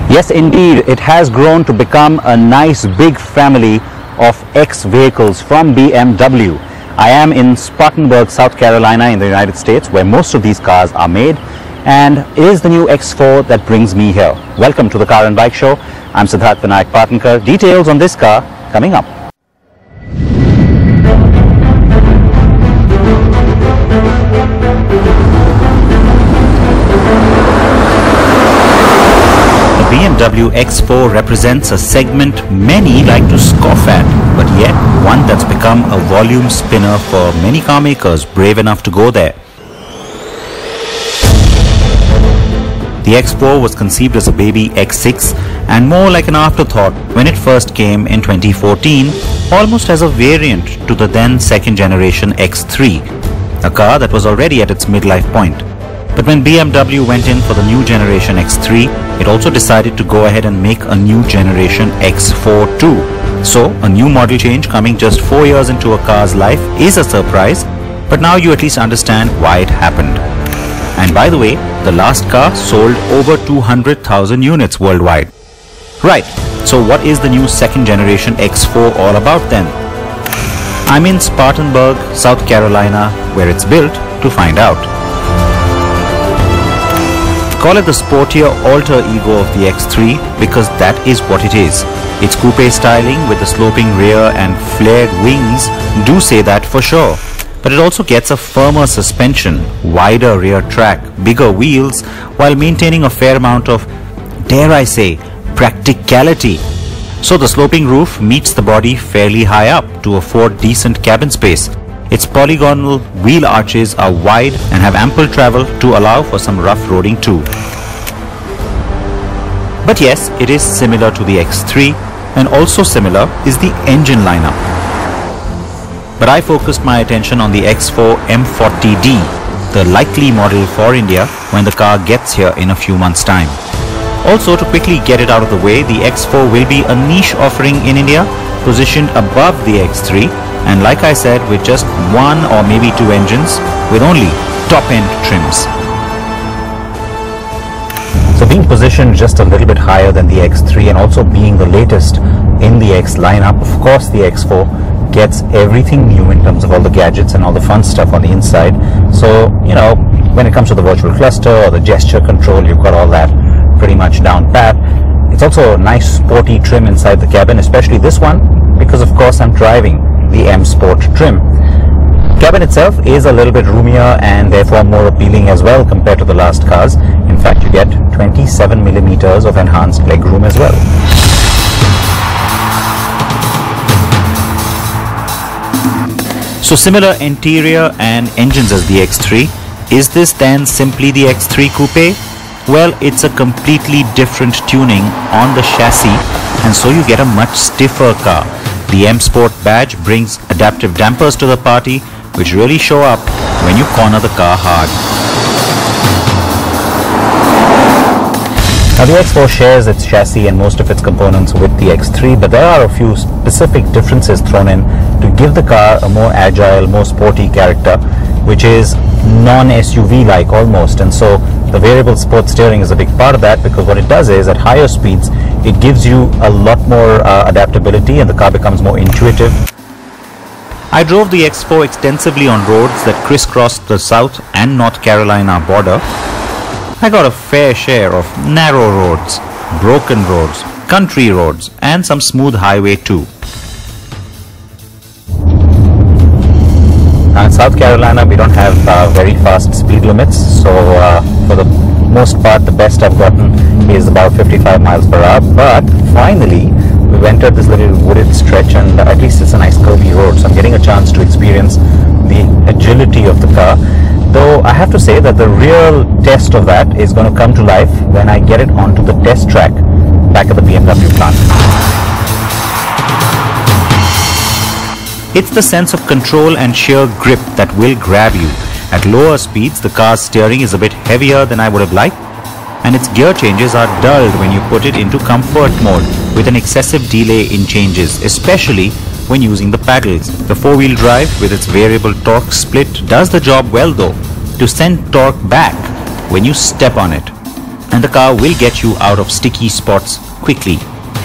Yes, indeed, it has grown to become a nice big family of X vehicles from BMW. I am in Spartanburg, South Carolina in the United States, where most of these cars are made, and it is the new X4 that brings me here. Welcome to the Car and Bike Show. I'm Siddharth Vinayak Patankar. Details on this car coming up. BMW X4 represents a segment many like to scoff at, but yet one that's become a volume spinner for many car makers brave enough to go there. The X4 was conceived as a baby X6 and more like an afterthought when it first came in 2014, almost as a variant to the then second generation X3, a car that was already at its midlife point. But when BMW went in for the new generation X3, it also decided to go ahead and make a new generation X4 too. So, a new model change coming just 4 years into a car's life is a surprise, but now you at least understand why it happened. And by the way, the last car sold over 200,000 units worldwide. Right, so what is the new second generation X4 all about then? I'm in Spartanburg, South Carolina, where it's built, to find out. Call it the sportier alter ego of the X3 because that is what it is. Its coupe styling with the sloping rear and flared wings do say that for sure. But it also gets a firmer suspension, wider rear track, bigger wheels, while maintaining a fair amount of, dare I say, practicality. So the sloping roof meets the body fairly high up to afford decent cabin space. Its polygonal wheel arches are wide and have ample travel to allow for some rough roading too. But yes, it is similar to the X3, and also similar is the engine lineup. But I focused my attention on the X4 M40d, the likely model for India when the car gets here in a few months' time. Also, to quickly get it out of the way, the X4 will be a niche offering in India, positioned above the X3, and like I said, with just one or maybe two engines, with only top-end trims. So being positioned just a little bit higher than the X3 and also being the latest in the X lineup, of course the X4 gets everything new in terms of all the gadgets and all the fun stuff on the inside. So, you know, when it comes to the virtual cluster or the gesture control, you've got all that pretty much down pat. It's also a nice sporty trim inside the cabin, especially this one, because of course I'm driving the M Sport trim. Cabin itself is a little bit roomier and therefore more appealing as well compared to the last cars. In fact, you get 27mm of enhanced legroom as well. So similar interior and engines as the X3. Is this then simply the X3 Coupe? Well, it's a completely different tuning on the chassis, and so you get a much stiffer car. The M Sport badge brings adaptive dampers to the party, which really show up when you corner the car hard. Now the X4 shares its chassis and most of its components with the X3, but there are a few specific differences thrown in to give the car a more agile, more sporty character, which is non-SUV like almost. And so the variable sport steering is a big part of that, because what it does is at higher speeds it gives you a lot more adaptability and the car becomes more intuitive. I drove the X4 extensively on roads that crisscrossed the South and North Carolina border. I got a fair share of narrow roads, broken roads, country roads, and some smooth highway too. Now in South Carolina we don't have very fast speed limits, so for the most part the best I've gotten is about 55 miles per hour, but finally we've entered this little wooded stretch, and at least it's a nice curvy road, so I'm getting a chance to experience the agility of the car. Though I have to say that the real test of that is going to come to life when I get it onto the test track back at the BMW plant. It's the sense of control and sheer grip that will grab you. At lower speeds, the car's steering is a bit heavier than I would have liked, and its gear changes are dulled when you put it into comfort mode with an excessive delay in changes, especially when using the paddles. The four-wheel drive with its variable torque split does the job well though, to send torque back when you step on it, and the car will get you out of sticky spots quickly.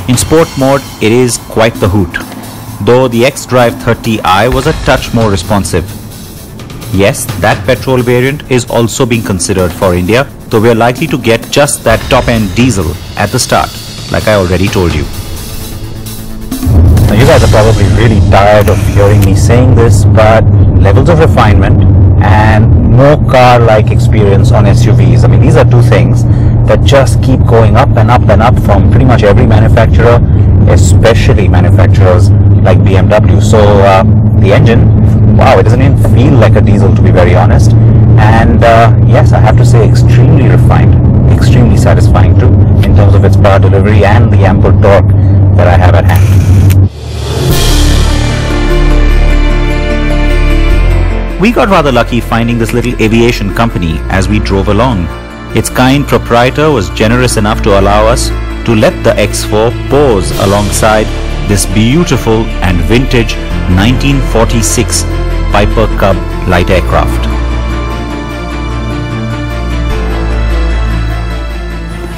In sport mode, it is quite the hoot, though the XDRIVE 30i was a touch more responsive. Yes, that petrol variant is also being considered for India, though we are likely to get just that top-end diesel at the start, like I already told you. Now you guys are probably really tired of hearing me saying this, but levels of refinement and more car-like experience on SUVs, I mean, these are two things that just keep going up and up and up from pretty much every manufacturer, especially manufacturers like BMW. So the engine, wow, it doesn't even feel like a diesel, to be very honest. And yes, I have to say extremely refined, extremely satisfying too, in terms of its power delivery and the ample torque that I have at hand. We got rather lucky finding this little aviation company as we drove along. Its kind proprietor was generous enough to allow us to let the X4 pose alongside this beautiful and vintage 1946 Piper Cub light aircraft.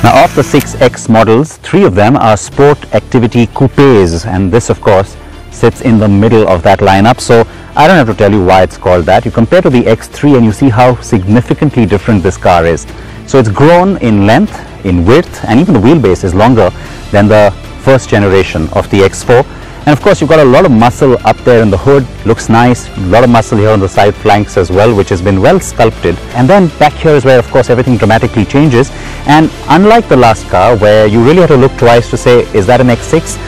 Now, of the 6X models, 3 of them are Sport Activity Coupes, and this of course sits in the middle of that lineup, so I don't have to tell you why it's called that. You compare to the X3 and you see how significantly different this car is. So it's grown in length, in width, and even the wheelbase is longer than the first generation of the X4. And of course, you've got a lot of muscle up there in the hood, looks nice, a lot of muscle here on the side flanks as well, which has been well sculpted. And then back here is where of course everything dramatically changes. And unlike the last car, where you really have to look twice to say, is that an X6?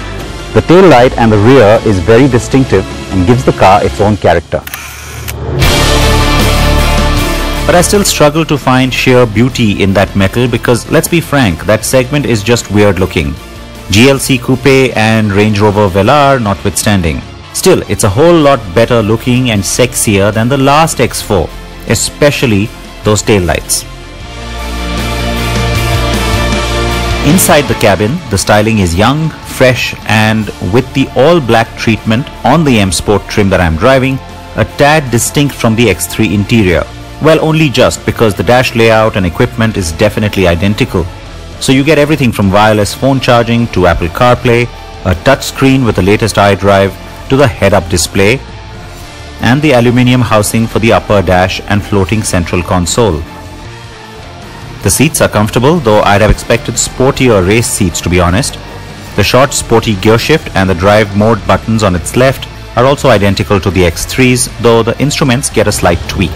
The tail light and the rear is very distinctive and gives the car its own character. But I still struggle to find sheer beauty in that metal because, let's be frank, that segment is just weird looking. GLC Coupe and Range Rover Velar notwithstanding. Still, it's a whole lot better looking and sexier than the last X4, especially those tail lights. Inside the cabin, the styling is young, fresh, and with the all-black treatment on the M Sport trim that I'm driving, a tad distinct from the X3 interior. Well, only just, because the dash layout and equipment is definitely identical. So you get everything from wireless phone charging to Apple CarPlay, a touchscreen with the latest iDrive to the head-up display, and the aluminium housing for the upper dash and floating central console. The seats are comfortable, though I'd have expected sportier race seats, to be honest. The short sporty gear shift and the drive mode buttons on its left are also identical to the X3's, though the instruments get a slight tweak.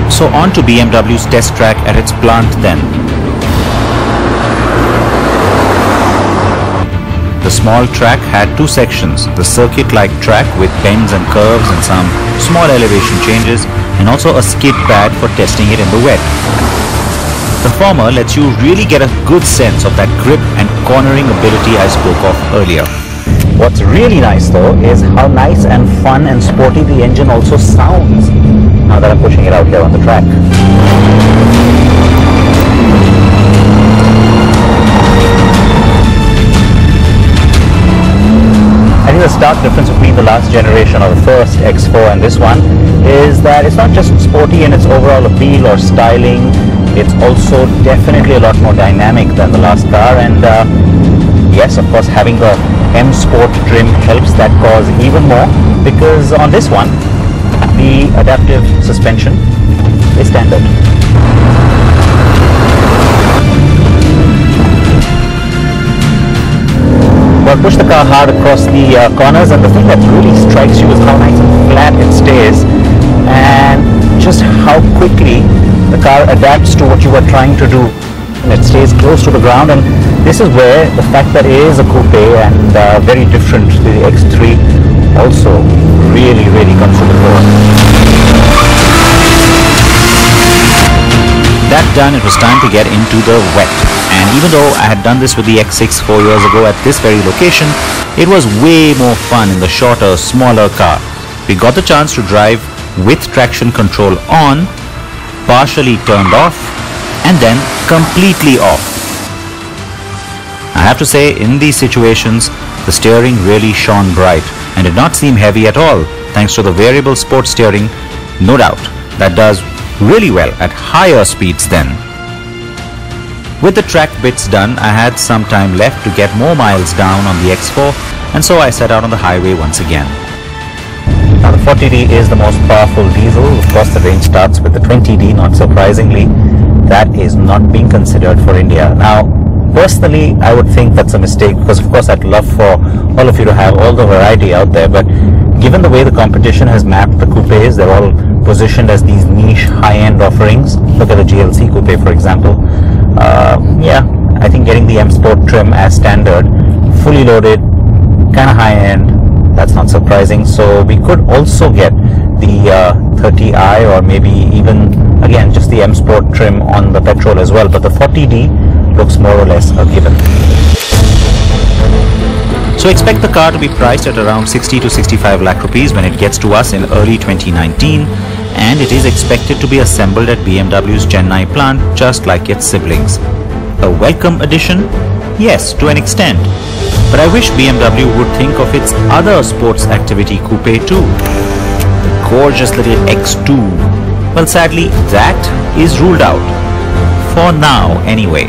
So on to BMW's test track at its plant then. The small track had 2 sections, the circuit-like track with bends and curves and some small elevation changes, and also a skid pad for testing it in the wet. The former lets you really get a good sense of that grip and cornering ability I spoke of earlier. What's really nice though is how nice and fun and sporty the engine also sounds now that I'm pushing it out here on the track. I think the stark difference between the last generation or the first X4 and this one is that it's not just sporty in its overall appeal or styling, it's also definitely a lot more dynamic than the last car. And yes, of course, having the M Sport trim helps that cause even more, because on this one the adaptive suspension is standard. Well, push the car hard across the corners, and the thing that really strikes you is how nice and flat it stays and just how quickly the car adapts to what you are trying to do. And it stays close to the ground, and this is where the fact that it is a coupe and very different to the X3 also really comes to the fore. That done, it was time to get into the wet. And even though I had done this with the X6 4 years ago at this very location, it was way more fun in the shorter, smaller car. We got the chance to drive with traction control on, partially turned off, and then completely off. I have to say, in these situations, the steering really shone bright and did not seem heavy at all, thanks to the variable sport steering, no doubt. That does really well at higher speeds then. With the track bits done, I had some time left to get more miles down on the X4, and so I set out on the highway once again. Now the 40D is the most powerful diesel. Of course, the range starts with the 20D, not surprisingly. That is not being considered for India. Now, personally, I would think that's a mistake, because of course I'd love for all of you to have all the variety out there, but given the way the competition has mapped the coupes, they're all positioned as these niche high-end offerings. Look at the GLC coupe, for example. Yeah, I think getting the M Sport trim as standard, fully loaded, kind of high-end, that's not surprising. So we could also get the 30i, or maybe even, again, just the M Sport trim on the petrol as well, but the 40D looks more or less a given. So expect the car to be priced at around 60 to 65 lakh rupees when it gets to us in early 2019, and it is expected to be assembled at BMW's Chennai plant just like its siblings. A welcome addition? Yes, to an extent. But I wish BMW would think of its other sports activity coupe too. The gorgeous little X2. Well, sadly, that is ruled out. For now, anyway.